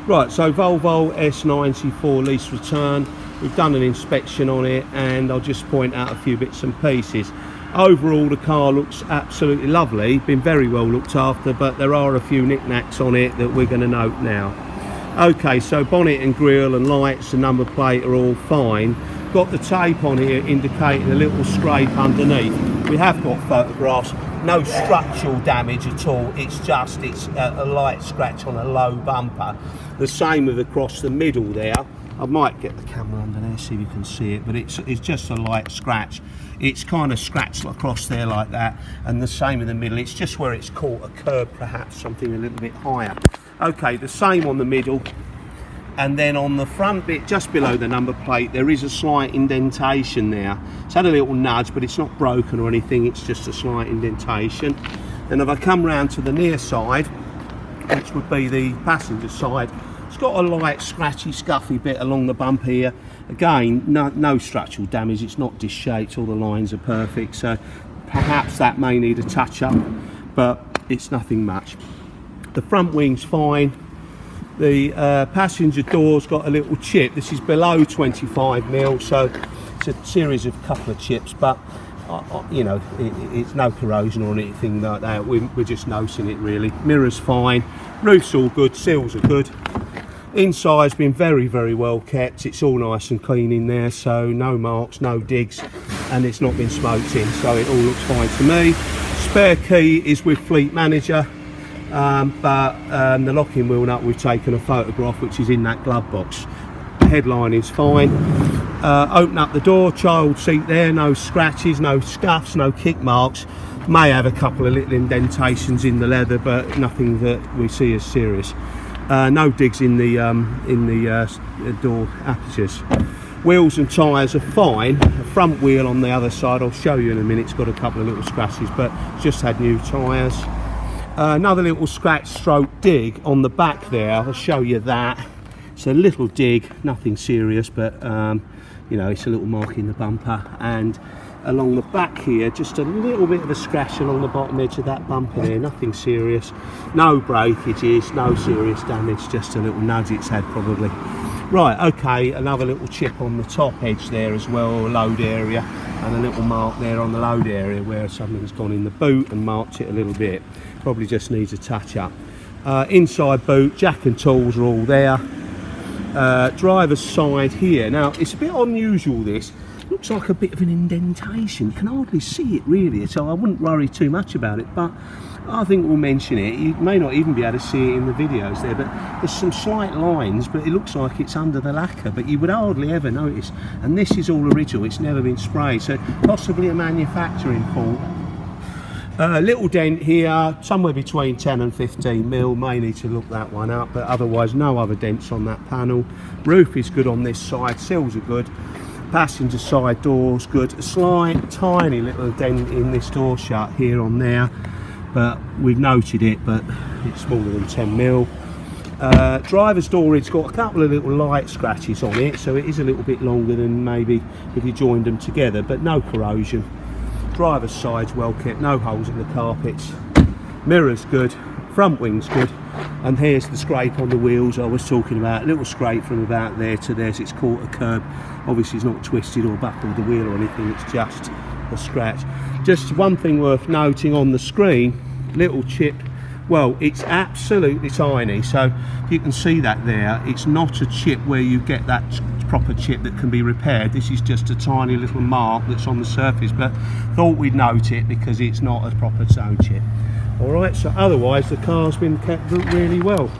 Right, so Volvo S90 for lease return. We've done an inspection on it, and I'll just point out a few bits and pieces. Overall, the car looks absolutely lovely, been very well looked after, but there are a few knickknacks on it that we're going to note now. Okay, so bonnet and grille and lights and number plate are all fine. Got the tape on here indicating a little scrape underneath. We have got photographs, no structural damage at all, it's a light scratch on a low bumper. The same with across the middle there. I might get the camera under there, see if you can see it, but it's just a light scratch. It's kind of scratched across there like that, and the same in the middle. It's just where it's caught a curb, perhaps something a little bit higher. Okay, the same on the middle. And then on the front bit, just below the number plate, there is a slight indentation there. It's had a little nudge, but it's not broken or anything, it's just a slight indentation. And if I come round to the near side, which would be the passenger side, it's got a light scratchy, scuffy bit along the bump here. Again, no structural damage, it's not disc-shaped, all the lines are perfect, so perhaps that may need a touch-up, but it's nothing much. The front wing's fine. The passenger door's got a little chip. This is below 25mm, so it's a series of couple of chips, but you know, it's no corrosion or anything like that. We're just noticing it really. Mirror's fine, roof's all good, seals are good. Inside's been very, very well kept. It's all nice and clean in there, so no marks, no digs, and it's not been smoked in, so it all looks fine to me. Spare key is with Fleet Manager. But the locking wheel nut, we've taken a photograph, which is in that glove box. The headline is fine. Open up the door, child seat there, no scratches, no scuffs, no kick marks. May have a couple of little indentations in the leather, but nothing that we see as serious. No digs in the door apertures. Wheels and tyres are fine. The front wheel on the other side, I'll show you in a minute, it's got a couple of little scratches, but just had new tyres. Another little scratch stroke dig on the back there, I'll show you that. It's a little dig, nothing serious, but you know, it's a little mark in the bumper. And along the back here, just a little bit of a scratch along the bottom edge of that bumper there, nothing serious. No breakages, no serious damage, just a little nudge it's had probably. Right, okay, another little chip on the top edge there as well, load area, and a little mark there on the load area where something's gone in the boot and marked it a little bit. Probably just needs a touch up. Inside boot, jack and tools are all there. Driver's side here. Now, it's a bit unusual this. Looks like a bit of an indentation. You can hardly see it really, so I wouldn't worry too much about it, but I think we'll mention it. You may not even be able to see it in the videos there, but there's some slight lines, but it looks like it's under the lacquer, but you would hardly ever notice. And this is all original, it's never been sprayed, so possibly a manufacturing fault. Little dent here, somewhere between 10 and 15mm, may need to look that one up, but otherwise no other dents on that panel. Roof is good on this side, seals are good. Passenger side door's good. A slight, tiny little dent in this door shut here on there, but we've noted it, but it's smaller than 10mm. Driver's door, it's got a couple of little light scratches on it, so it is a little bit longer than maybe if you joined them together, but no corrosion. Driver's side's well kept, no holes in the carpets. Mirror's good, front wing's good, and here's the scrape on the wheels I was talking about. A little scrape from about there to there, so it's caught a curb. Obviously it's not twisted or buckled the wheel or anything, it's just a scratch. Just one thing worth noting on the screen, little chip. Well, it's absolutely tiny, so you can see that there. It's not a chip where you get that proper chip that can be repaired. This is just a tiny little mark that's on the surface, but thought we'd note it because it's not a proper stone chip. Alright, so otherwise the car's been kept really well.